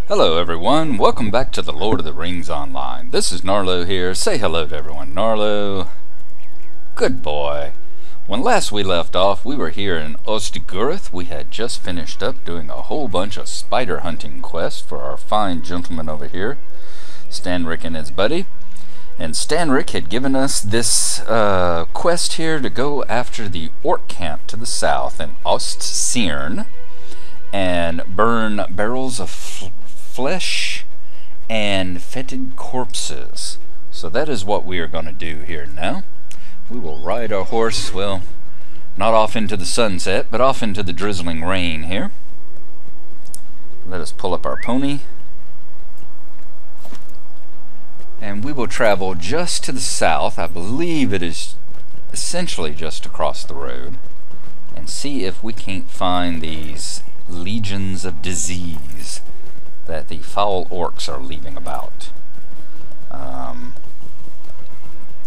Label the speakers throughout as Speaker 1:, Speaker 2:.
Speaker 1: Hello everyone, welcome back to the Lord of the Rings Online. This is Gnarlo here. Say hello to everyone. Gnarlo. Good boy. When last we left off, we were here in Ostigurth. We had just finished up doing a whole bunch of spider hunting quests for our fine gentleman over here, Stanric and his buddy. And Stanric had given us this quest here to go after the orc camp to the south in Ostcirn and burn barrels of flesh and fetid corpses. So that is what we are going to do here now. We will ride our horse, well, not off into the sunset, but off into the drizzling rain here. Let us pull up our pony. And we will travel just to the south. I believe it is essentially just across the road. And see if we can't find these legions of disease that the foul orcs are leaving about.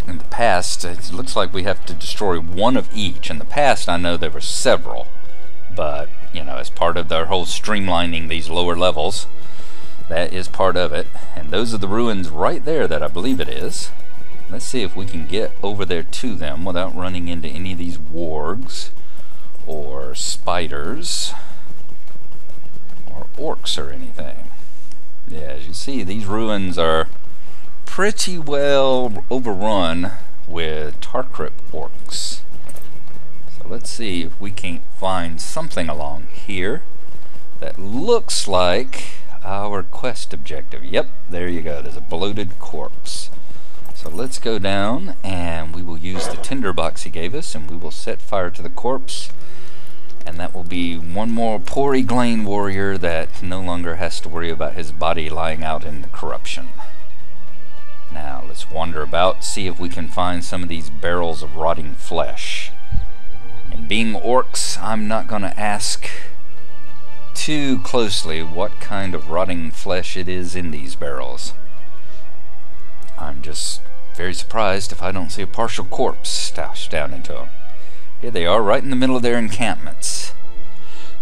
Speaker 1: In the past, it looks like we have to destroy one of each. In the past, I know there were several, but, you know, as part of their whole streamlining these lower levels, that is part of it. And those are the ruins right there that I believe it is. Let's see if we can get over there to them without running into any of these wargs or spiders or orcs or anything. Yeah, as you see, these ruins are pretty well overrun with Tarkrip orcs. So let's see if we can't find something along here that looks like our quest objective. Yep, there you go. There's a bloated corpse. So let's go down and we will use the tinderbox he gave us and we will set fire to the corpse. And that will be one more poor Eglain warrior that no longer has to worry about his body lying out in the corruption. Now, let's wander about, see if we can find some of these barrels of rotting flesh. And being orcs, I'm not going to ask too closely what kind of rotting flesh it is in these barrels. I'm just very surprised if I don't see a partial corpse stashed down into them. Here they are, right in the middle of their encampments.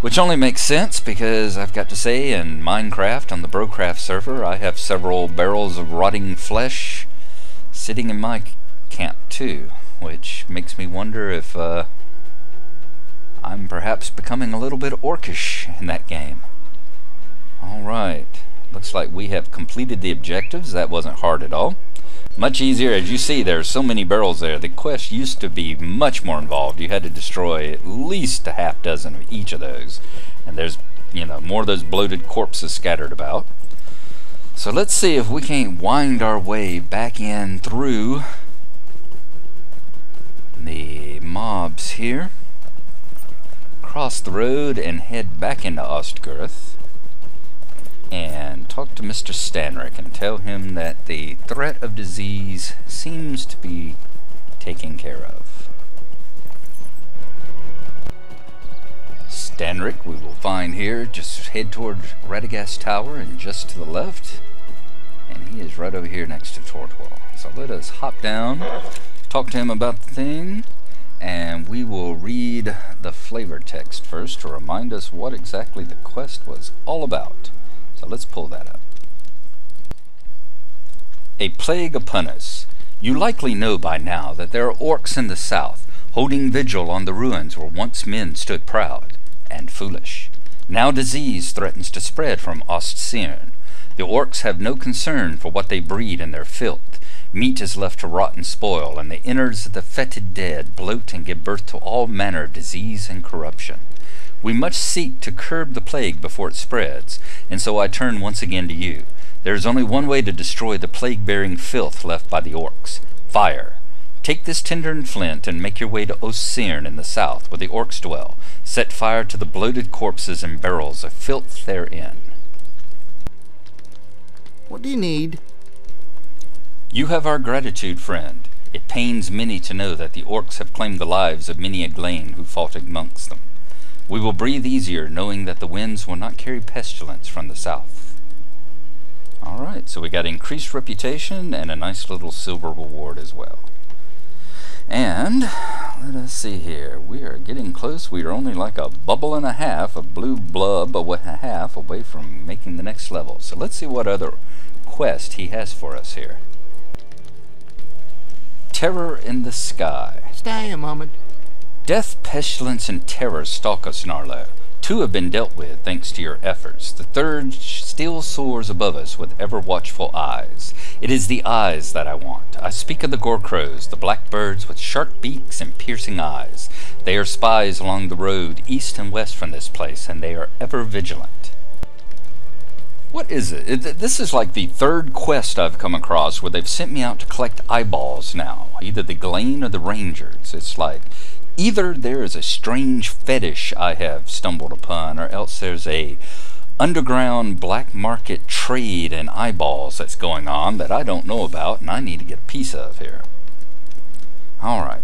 Speaker 1: Which only makes sense because I've got to say, in Minecraft, on the Brocraft server, I have several barrels of rotting flesh sitting in my camp too. Which makes me wonder if I'm perhaps becoming a little bit orcish in that game. Alright, looks like we have completed the objectives. That wasn't hard at all. Much easier. As you see, there's so many barrels there. The quest used to be much more involved. You had to destroy at least a half dozen of each of those. And there's, you know, more of those bloated corpses scattered about. So let's see if we can't wind our way back in through the mobs here. Cross the road and head back into Ostgurth. And talk to Mr. Stanric and tell him that the threat of disease seems to be taken care of. Stanric we will find here. Just head toward Radagast Tower and just to the left. And he is right over here next to Tortwell. So let us hop down, talk to him about the thing, and we will read the flavor text first to remind us what exactly the quest was all about. So let's pull that up. A plague upon us. You likely know by now that there are orcs in the south, holding vigil on the ruins where once men stood proud and foolish. Now disease threatens to spread from Ostcirn. The orcs have no concern for what they breed in their filth. Meat is left to rot and spoil, and the innards of the fetid dead bloat and give birth to all manner of disease and corruption. We must seek to curb the plague before it spreads, and so I turn once again to you. There is only one way to destroy the plague-bearing filth left by the orcs: fire. Take this tinder and flint and make your way to Ostcirn in the south, where the orcs dwell. Set fire to the bloated corpses and barrels of filth therein.
Speaker 2: What do you need?
Speaker 1: You have our gratitude, friend. It pains many to know that the orcs have claimed the lives of many Eglain who fought amongst them. We will breathe easier knowing that the winds will not carry pestilence from the south. Alright, so we got increased reputation and a nice little silver reward as well. And let us see here. We are getting close. We are only like a bubble and a half, a blue blub a half away from making the next level. So let's see what other quest he has for us here. Terror in the sky.
Speaker 2: Stay a moment.
Speaker 1: Death, pestilence, and terror stalk us, Gnarlo. 2 have been dealt with thanks to your efforts. The 3rd still soars above us with ever-watchful eyes. It is the eyes that I want. I speak of the gore-crows, the blackbirds with sharp beaks and piercing eyes. They are spies along the road east and west from this place, and they are ever vigilant. What is it? This is like the 3rd quest I've come across where they've sent me out to collect eyeballs now. Either the Glane or the Rangers. It's like either there is a strange fetish I have stumbled upon, or else there's a underground black market trade in eyeballs that's going on that I don't know about and I need to get a piece of here. Alright.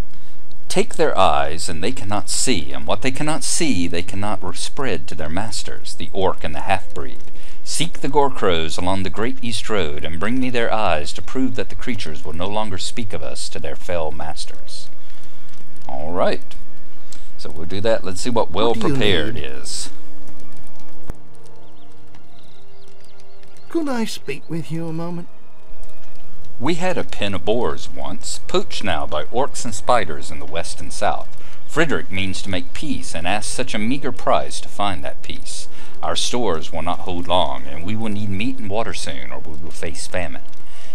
Speaker 1: Take their eyes and they cannot see, and what they cannot see they cannot spread to their masters, the orc and the half-breed. Seek the gore-crows along the Great East Road and bring me their eyes to prove that the creatures will no longer speak of us to their fell masters. Alright. So we'll do that. Let's see what well-prepared is.
Speaker 2: Could I speak with you a moment?
Speaker 1: We had a pen of boars once, poached now by orcs and spiders in the west and south. Frederick means to make peace and asks such a meager price to find that peace. Our stores will not hold long, and we will need meat and water soon, or we will face famine.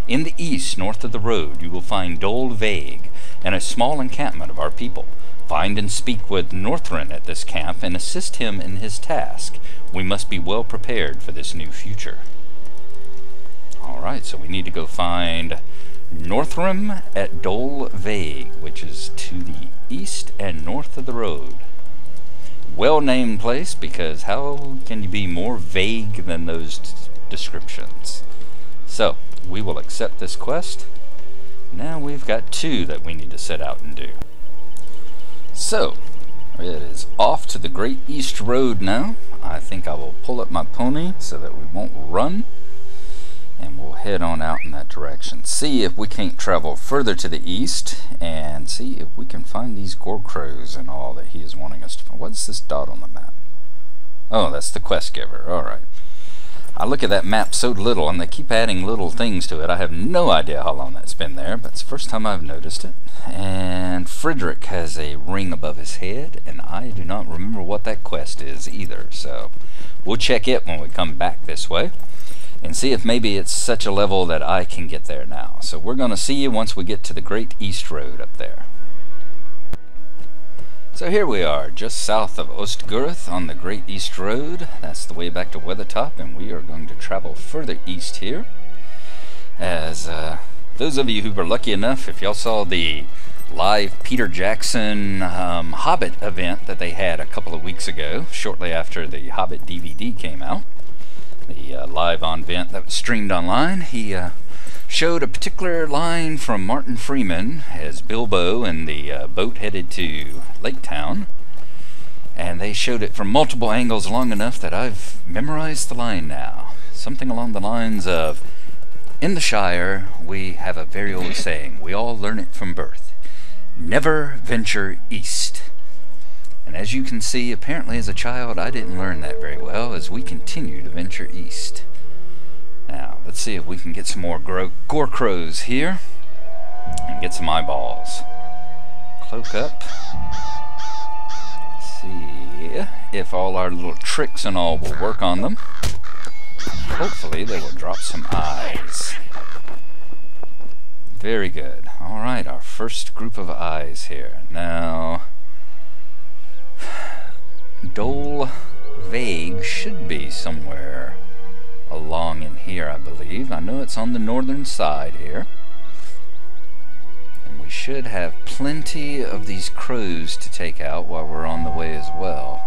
Speaker 1: In the east, north of the road, you will find Dole Vague, and a small encampment of our people. Find and speak with Northrin at this camp, and assist him in his task. We must be well prepared for this new future. Alright, so we need to go find Northrim at Dole Vague, which is to the east and north of the road. Well-named place, because how can you be more vague than those descriptions? So, we will accept this quest. Now we've got 2 that we need to set out and do. So, it is off to the Great East Road now. I think I will pull up my pony so that we won't run. And we'll head on out in that direction. See if we can't travel further to the east and see if we can find these gore-crows and all that he is wanting us to find. What's this dot on the map? Oh, that's the quest giver. Alright. I look at that map so little and they keep adding little things to it. I have no idea how long that's been there, but it's the first time I've noticed it. And Frederick has a ring above his head, and I do not remember what that quest is either. So we'll check it when we come back this way and see if maybe it's such a level that I can get there now. So we're going to see you once we get to the Great East Road up there. So here we are, just south of Ostgurth on the Great East Road. That's the way back to Weathertop, and we are going to travel further east here. As those of you who were lucky enough, if y'all saw the live Peter Jackson Hobbit event that they had a couple of weeks ago, shortly after the Hobbit DVD came out, the live event that was streamed online, he showed a particular line from Martin Freeman as Bilbo and the boat headed to Lake Town, and they showed it from multiple angles long enough that I've memorized the line now. Something along the lines of, in the Shire we have a very old saying, we all learn it from birth: never venture east. And as you can see, apparently as a child I didn't learn that very well, as we continue to venture east. Now, let's see if we can get some more gore-crows here and get some eyeballs. Cloak up. See if all our little tricks and all will work on them. Hopefully they will drop some eyes. Very good. Alright, our first group of eyes here. Now, Dole Vague should be somewhere along in here, I believe. I know it's on the northern side here. And we should have plenty of these crows to take out while we're on the way as well,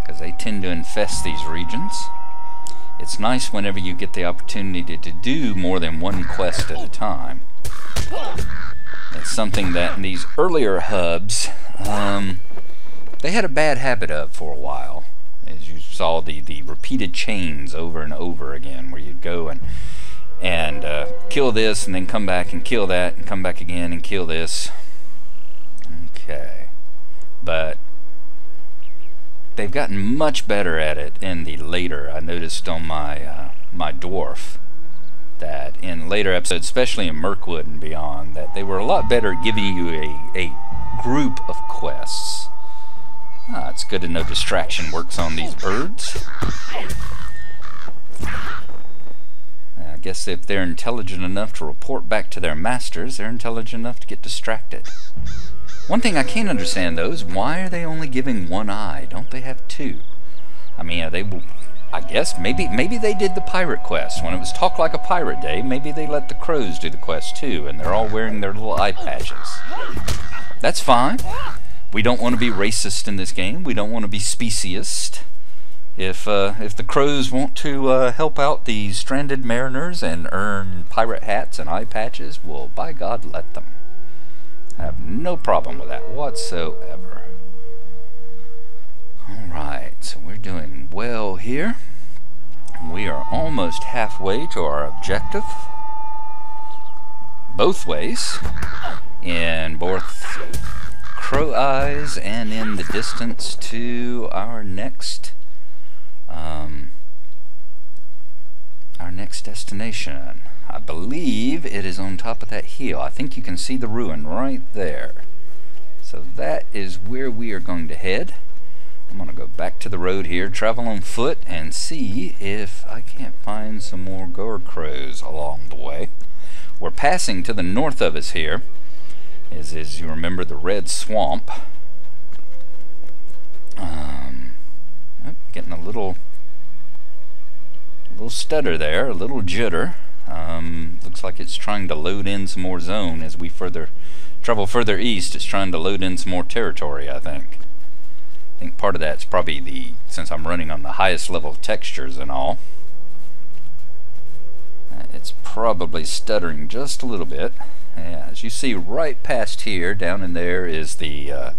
Speaker 1: because they tend to infest these regions. It's nice whenever you get the opportunity to do more than one quest at a time. It's something that in these earlier hubs, they had a bad habit of for a while. As you saw the repeated chains over and over again, where you'd go and kill this and then come back and kill that and come back again and kill this. Okay. But they've gotten much better at it in the later. I noticed on my my dwarf that in later episodes, especially in Mirkwood and beyond, that they were a lot better at giving you a group of quests. It's good to know distraction works on these birds. I guess if they're intelligent enough to report back to their masters, they're intelligent enough to get distracted. One thing I can't understand, though, is why are they only giving one eye? Don't they have two? I mean, I guess maybe they did the pirate quest. When it was Talk Like a Pirate Day, maybe they let the crows do the quest too, and they're all wearing their little eye patches. That's fine. We don't want to be racist in this game. We don't want to be speciesist. If the crows want to help out the stranded mariners and earn pirate hats and eye patches, well, by God, let them. I have no problem with that whatsoever. Alright, so we're doing well here. We are almost halfway to our objective. Both ways. In both Crow Eyes and in the distance to our next destination. I believe it is on top of that hill. I think you can see the ruin right there. So that is where we are going to head. I'm going to go back to the road here, travel on foot, and see if I can't find some more gore crows along the way. We're passing to the north of us here. As you remember, the red swamp. Getting a little stutter there, a little jitter. Looks like it's trying to load in some more zone as we travel further east. It's trying to load in some more territory, I think. I think part of that's probably since I'm running on the highest level of textures and all. It's probably stuttering just a little bit. Yeah, as you see right past here, down in there is the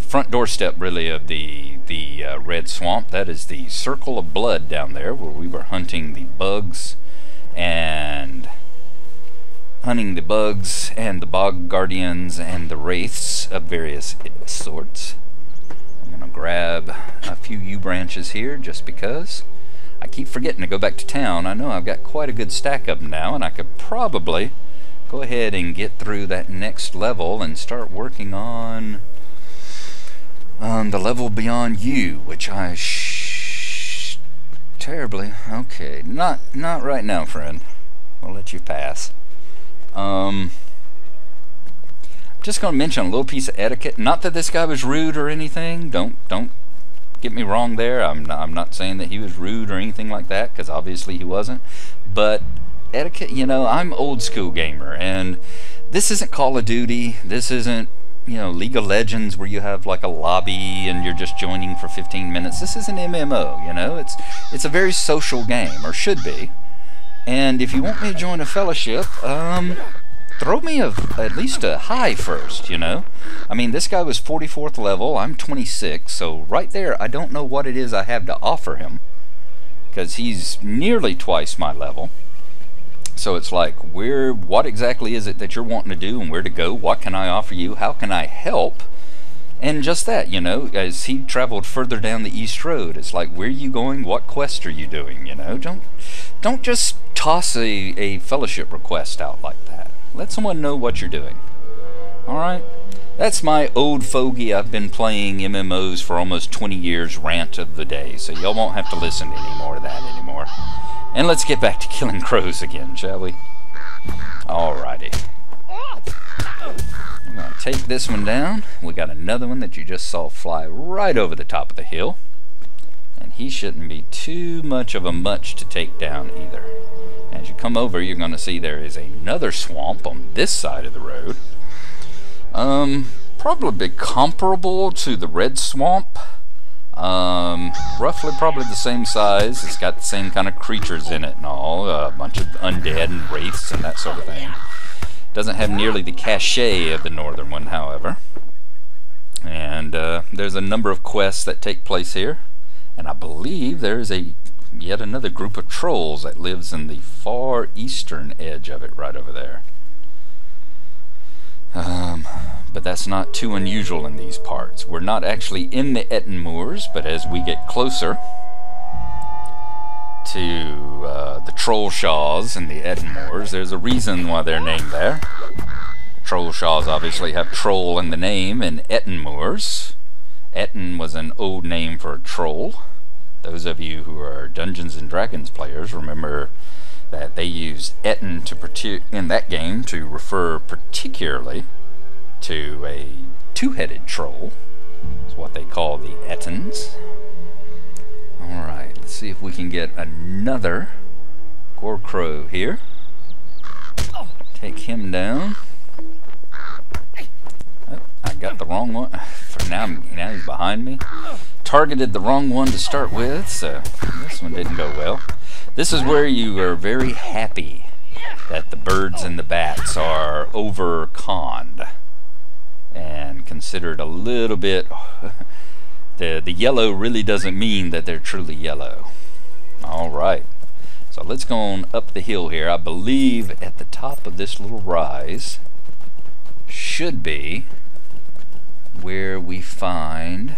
Speaker 1: front doorstep really of the red swamp. That is the circle of blood down there where we were hunting the bugs and the bog guardians and the wraiths of various sorts. I'm gonna grab a few yew branches here just because I keep forgetting to go back to town. I know I've got quite a good stack of them now, and I could probably go ahead and get through that next level and start working on the level beyond you, which I terribly. Okay, not right now, friend. I'll let you pass. Just going to mention a little piece of etiquette. Not that this guy was rude or anything. Don't get me wrong there. I'm not saying that he was rude or anything like that, because obviously he wasn't. But etiquette, you know, I'm old school gamer, and this isn't Call of Duty. This isn't, you know, League of Legends where you have like a lobby and you're just joining for 15 minutes. This is an MMO, you know. It's a very social game, or should be. And if you want me to join a fellowship, throw me at least a high first, you know. I mean, this guy was 44th level, I'm 26, so right there I don't know what it is I have to offer him, because he's nearly twice my level. So it's like, what exactly is it that you're wanting to do, and where to go? What can I offer you? How can I help? And just that, you know, as he traveled further down the East Road, it's like, where are you going? What quest are you doing? You know, don't just toss a fellowship request out like that. Let someone know what you're doing. Alright? That's my old fogey. I've been playing MMOs for almost 20 years rant of the day, so y'all won't have to listen to any more of that anymore. And let's get back to killing crows again, shall we? Alrighty. I'm going to take this one down. We got another one that you just saw fly right over the top of the hill. And he shouldn't be too much of a much to take down either. As you come over, you're going to see there is another swamp on this side of the road. Probably comparable to the red swamp. Roughly probably the same size. It's got the same kind of creatures in it and all. A bunch of undead and wraiths and that sort of thing. Doesn't have nearly the cachet of the northern one, however. And there's a number of quests that take place here. And I believe there's yet another group of trolls that lives in the far eastern edge of it, right over there. But that's not too unusual in these parts. We're not actually in the Etten Moors, but as we get closer to the Trollshaws and the Etten Moors, there's a reason why they're named there. Trollshaws obviously have troll in the name, and Etten Moors. Etten was an old name for a troll. Those of you who are Dungeons and Dragons players remember that they used Etten in that game to refer particularly to a two-headed troll. It's what they call the Ettins. Alright, let's see if we can get another Gorkrow here. Take him down. Oh, I got the wrong one. Now he's behind me. Targeted the wrong one to start with, so this one didn't go well. This is where you are very happy that the birds and the bats are over-conned and considered a little bit... The yellow really doesn't mean that they're truly yellow. Alright, so let's go on up the hill here. I believe at the top of this little rise should be where we find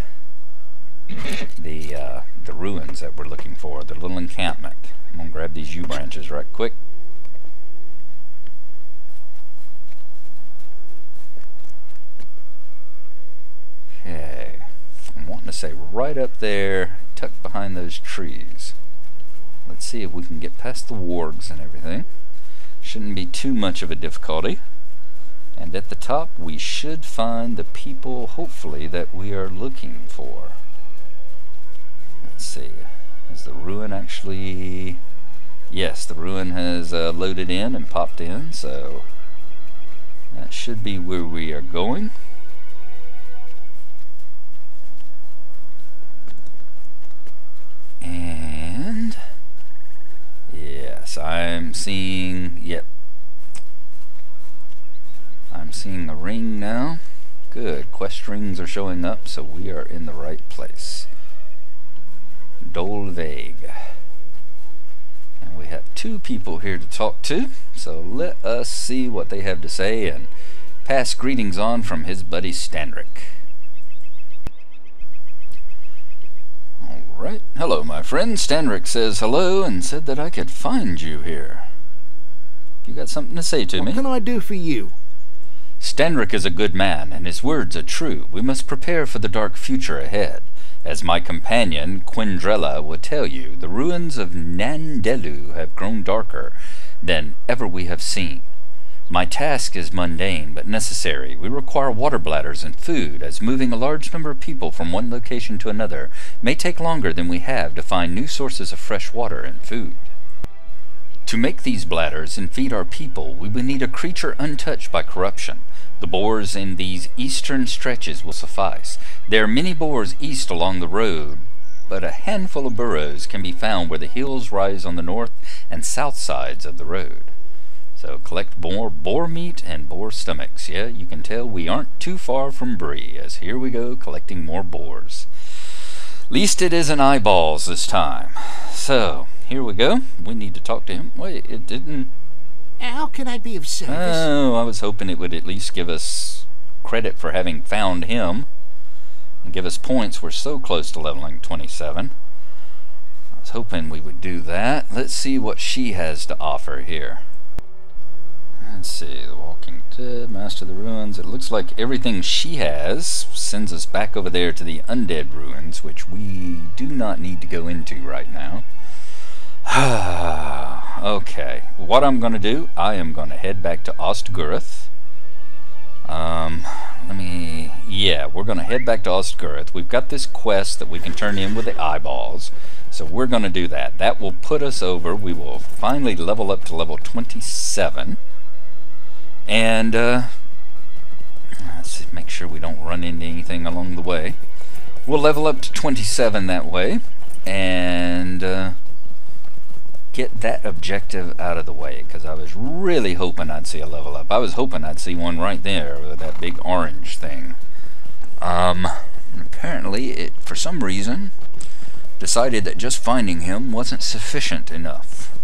Speaker 1: the ruins that we're looking for, the little encampment. I'm going to grab these yew branches right quick. Okay, I'm wanting to say right up there, tucked behind those trees. Let's see if we can get past the wargs and everything. Shouldn't be too much of a difficulty. And at the top we should find the people, hopefully, that we are looking for. Let's see. Is the ruin actually... Yes, the ruin has loaded in and popped in, so that should be where we are going. And yes, I'm seeing, yep, I'm seeing a ring now. Good, quest rings are showing up, so we are in the right place. Dolveg. And we have two people here to talk to, so let us see what they have to say and pass greetings on from his buddy Standrick. Alright, hello my friend. Standrick says hello and said that I could find you here. You got something to say to me?
Speaker 2: What can I do for you?
Speaker 1: Standrick is a good man, and his words are true. We must prepare for the dark future ahead. As my companion, Quindrella, will tell you, the ruins of Nandelu have grown darker than ever we have seen. My task is mundane, but necessary. We require water bladders and food, as moving a large number of people from one location to another may take longer than we have to find new sources of fresh water and food. To make these bladders and feed our people, we will need a creature untouched by corruption. The boars in these eastern stretches will suffice. There are many boars east along the road, but a handful of burrows can be found where the hills rise on the north and south sides of the road. So collect more boar meat and boar stomachs. Yeah, you can tell we aren't too far from Bree, as here we go collecting more boars. Least it isn't eyeballs this time. So, here we go. We need to talk to him. Wait, it didn't...
Speaker 2: How can I be of service?
Speaker 1: Oh, I was hoping it would at least give us credit for having found him and give us points. We're so close to leveling 27. I was hoping we would do that. Let's see what she has to offer here. Let's see, the Walking Dead, Master of the Ruins. It looks like everything she has sends us back over there to the Undead Ruins, which we do not need to go into right now. Okay, what I'm going to do, I am going to head back to Ostgurth. We're going to head back to Ostgurth. We've got this quest that we can turn in with the eyeballs, so we're going to do that. That will put us over. We will finally level up to level 27. And let's make sure we don't run into anything along the way. We'll level up to 27 that way, and get that objective out of the way, because I was really hoping I'd see a level up. I was hoping I'd see one right there with that big orange thing. Apparently it, for some reason, decided that just finding him wasn't sufficient enough.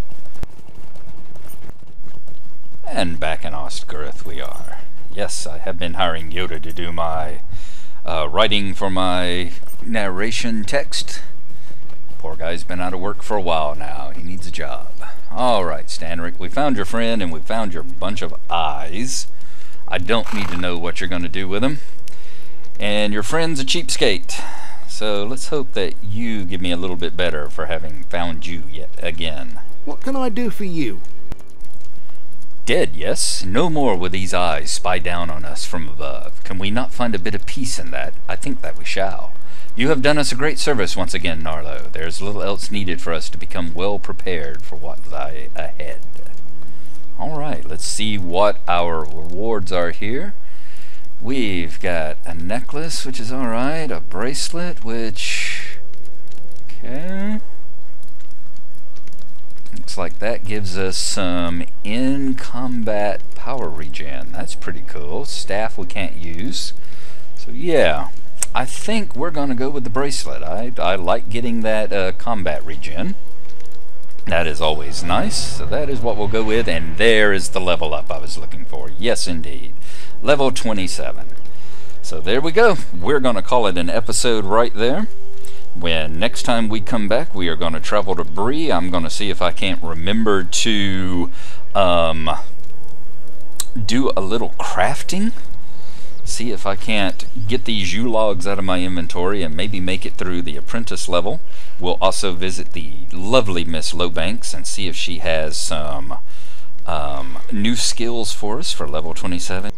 Speaker 1: And back in Ostgurth we are. Yes, I have been hiring Yoda to do my writing for my narration text. Poor guy's been out of work for a while now. He needs a job. Alright, Stanrick, we found your friend and we found your bunch of eyes. I don't need to know what you're going to do with them. And your friend's a cheapskate. So let's hope that you give me a little bit better for having found you yet again.
Speaker 2: What can I do for you?
Speaker 1: Dead, yes. No more will these eyes spy down on us from above. Can we not find a bit of peace in that? I think that we shall. You have done us a great service once again, Gnarlo. There is little else needed for us to become well prepared for what lie ahead. Alright, let's see what our rewards are here. We've got a necklace, which is alright, a bracelet, which... okay... looks like that gives us some in-combat power regen. That's pretty cool. Staff we can't use. So yeah, I think we're going to go with the bracelet. I like getting that combat regen. That is always nice. So that is what we'll go with. And there is the level up I was looking for. Yes, indeed. Level 27. So there we go. We're going to call it an episode right there. When next time we come back, we are going to travel to Bree. I'm going to see if I can't remember to do a little crafting. See if I can't get these U-logs out of my inventory and maybe make it through the apprentice level. We'll also visit the lovely Miss Lowbanks and see if she has some new skills for us for level 27.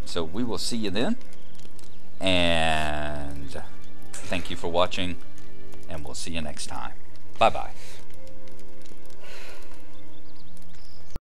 Speaker 1: So we will see you then. And thank you for watching, and we'll see you next time. Bye-bye.